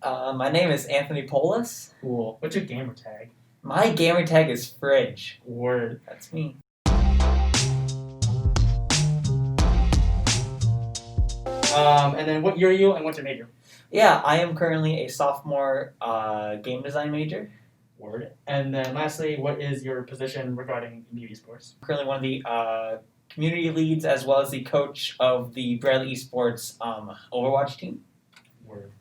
My name is Anthony Pollos. Cool. What's your gamer tag? My gamer tag is Fridge. Word. That's me. And then what year are you and what's your major? Yeah, I am currently a sophomore game design major. Word. And then lastly, what is your position regarding community sports? Currently one of the community leads as well as the coach of the Bradley Esports Overwatch team. Word.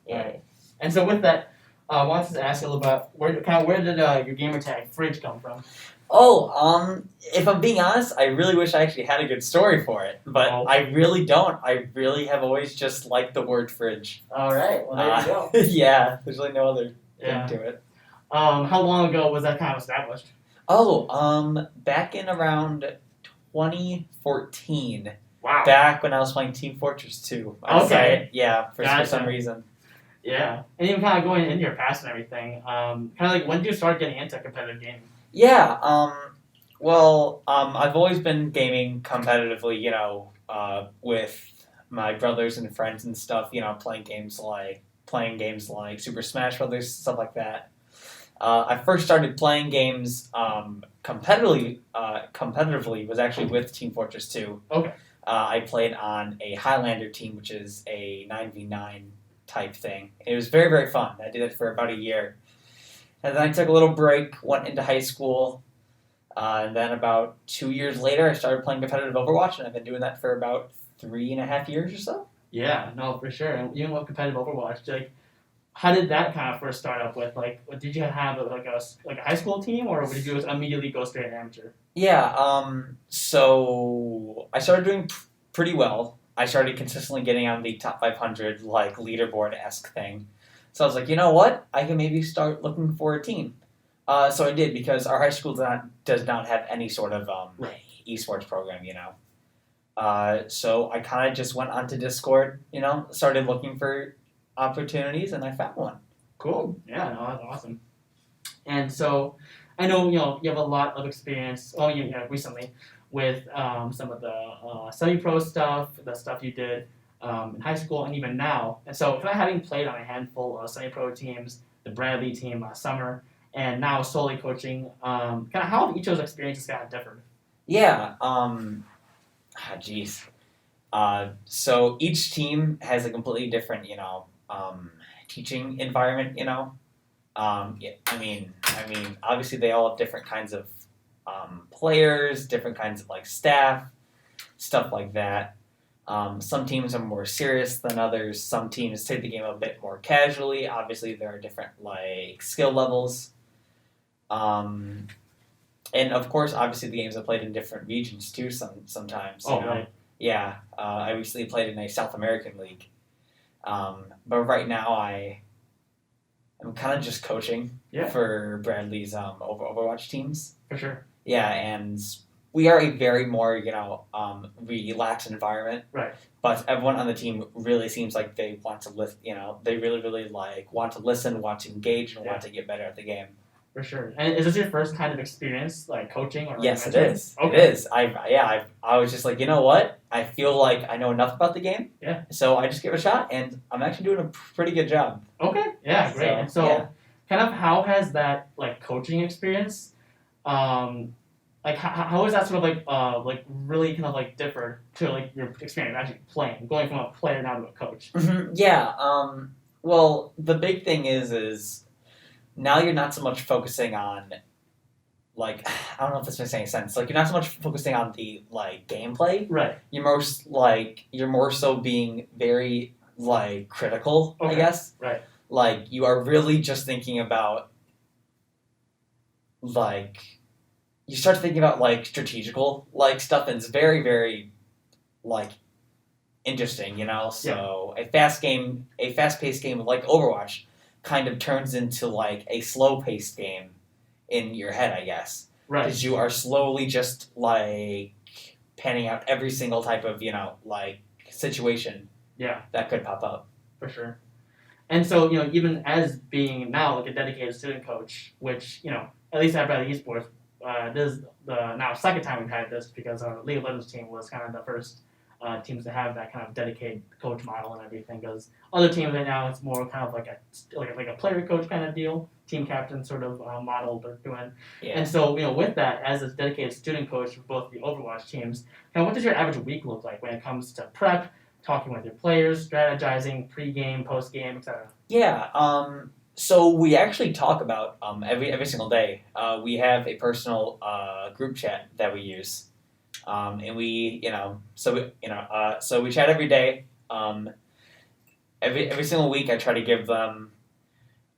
Yeah. Alright. And so with that, I wanted to ask you a little about where did your gamer tag Fridge come from? Oh, if I'm being honest, I really wish I actually had a good story for it, but I really don't. I really have always just liked the word fridge. All right, well there you go. Yeah, there's really no other thing to it. How long ago was that kind of established? Oh, back in around 2014. Wow. Back when I was playing Team Fortress 2. Okay. Yeah, for some reason. Yeah. And even kind of going into your past and everything, kind of like when did you start getting into competitive gaming? Yeah, I've always been gaming competitively, with my brothers and friends and stuff, playing games like Super Smash Brothers, stuff like that. I first started playing games competitively was actually with Team Fortress 2. Okay. I played on a Highlander team, which is a 9v9 type thing. It was very, very fun. I did it for about a year. And then I took a little break, went into high school, and then about 2 years later, I started playing competitive Overwatch, and I've been doing that for about 3.5 years or so. Yeah, no, for sure. And even with competitive Overwatch, like, how did that kind of first start up with? Like, did you have like a high school team, or did you immediately go straight amateur? Yeah, so I started doing pretty well. I started consistently getting on the top 500, like, leaderboard-esque thing. So I was like, you know what? I can maybe start looking for a team. So I did, because our high school does not have any sort of esports program, So I kind of just went onto Discord, started looking for opportunities, and I found one. Cool. Yeah, no, that's awesome. And so I know, you have a lot of experience, recently, with some of the semi-pro stuff, the stuff you did in high school and even now. And so, kind of having played on a handful of semi-pro teams, the Bradley team last summer, and now solely coaching, kind of how have each of those experiences kind of differed? Yeah. So each team has a completely different, teaching environment. Yeah, I mean, obviously they all have different kinds of players, different kinds of staff, stuff like that. Some teams are more serious than others. Some teams take the game a bit more casually. Obviously, there are different skill levels. And of course, obviously, the games are played in different regions too. Sometimes. Right. Yeah. I recently played in a South American league. But right now, I'm kind of just coaching for Bradley's Overwatch teams. For sure. Yeah, and we are a very more, relaxed environment. Right. But everyone on the team really seems like they want to listen. They really, really want to listen, want to engage, and want to get better at the game. For sure. And is this your first kind of experience, coaching or? Yes, it is. Okay. It is. I was just like, you know what? I feel like I know enough about the game. Yeah. So I just give it a shot, and I'm actually doing a pretty good job. Okay. Yeah. Great. So kind of how has that coaching experience, how is that sort of really kind of differed to your experience actually playing, going from a player now to a coach? Mm-hmm. Yeah. Well, the big thing is now you're not so much focusing on I don't know if this makes any sense. You're not so much focusing on the gameplay. Right. You're more so being very critical, I guess. Right. You are really just thinking about you start thinking about strategical stuff, and it's very, very interesting, So a fast-paced game like Overwatch kind of turns into a slow-paced game in your head, I guess. Right. Because you are slowly just panning out every single type of situation. Yeah. That could pop up. For sure. And so even as being now a dedicated student coach, which at least at Bradley Esports, this is the now second time we've had this because our League of Legends team was kind of the first teams that have that kind of dedicated coach model and everything. Because other teams right now, it's more kind of like a player coach kind of deal, team captain sort of model they're doing. Yeah. And so with that, as a dedicated student coach for both the Overwatch teams, kind of what does your average week look like when it comes to prep, talking with your players, strategizing, pre-game, post-game, etc.? Yeah. So we actually talk about every single day. We have a personal group chat that we use, and we so we chat every day. Every single week, I try to give them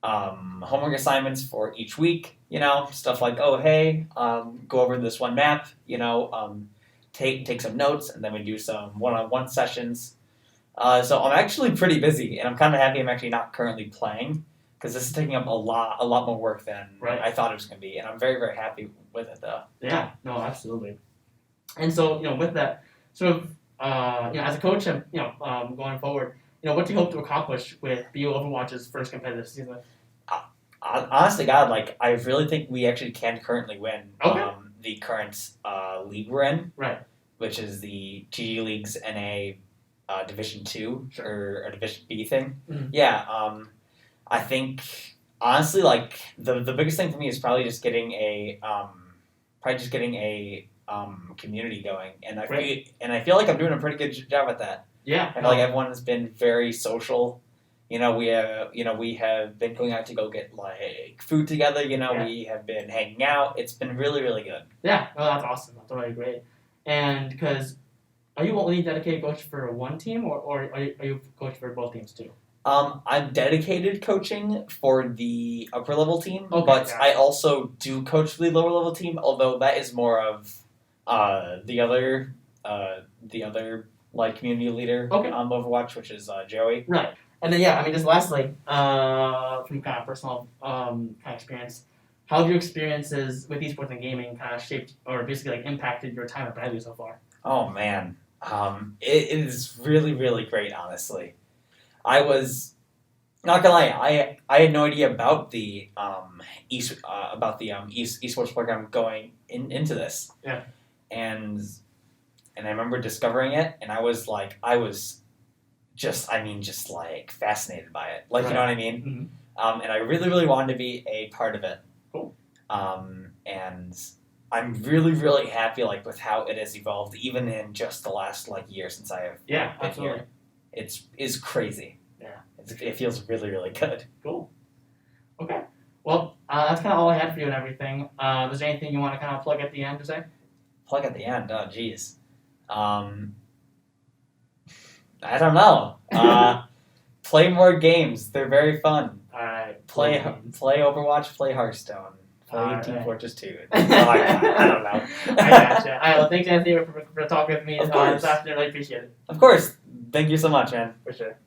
homework assignments for each week. Stuff like, oh hey, go over this one map. Take some notes, and then we do some one-on-one sessions. So I'm actually pretty busy, and I'm kind of happy I'm actually not currently playing, because this is taking up a lot more work than I thought it was going to be, and I'm very, very happy with it, though. Yeah, no, absolutely. And so, with that, sort of, as a coach, going forward, what do you hope to accomplish with BU Overwatch's first competitive season? Honestly, God, I really think we actually can currently win the current league we're in, which is the GG League's NA Division 2 or Division B thing. Mm-hmm. Yeah, I think honestly, the biggest thing for me is probably just getting a community going, and I feel like I'm doing a pretty good job at that. Yeah, I feel like everyone has been very social. We have been going out to go get food together. We have been hanging out. It's been really, really good. Yeah, well, that's awesome. That's really great. And because, are you only dedicated coach for one team, or are you coach for both teams too? I'm dedicated coaching for the upper level team, but I also do coach the lower level team. Although that is more of the other community leader on Overwatch, which is Joey. Right. And then just lastly, from kind of personal kind of experience, how have your experiences with esports and gaming kind of shaped or basically impacted your time at Bradley so far? Oh man, it is really, really great. Honestly, I was not gonna lie. I had no idea about the esports program going into this. Yeah. And I remember discovering it, and I was just fascinated by it. You know what I mean? Mm-hmm. And I really, really wanted to be a part of it. Cool. And I'm really, really happy with how it has evolved, even in just the last year since I have been absolutely. here. It's crazy. Yeah. It feels really, really good. Cool. Okay. Well, that's kind of all I had for you and everything. Is there anything you want to kind of plug at the end to say? Plug at the end? Oh, geez. I don't know. Play more games. They're very fun. All right. Play Overwatch. Play Hearthstone. Play Team Fortress 2. I don't know. I gotcha. All right. Well, thanks, Anthony, for talking with me this afternoon. I really appreciate it. Of course. Thank you so much, man. For sure.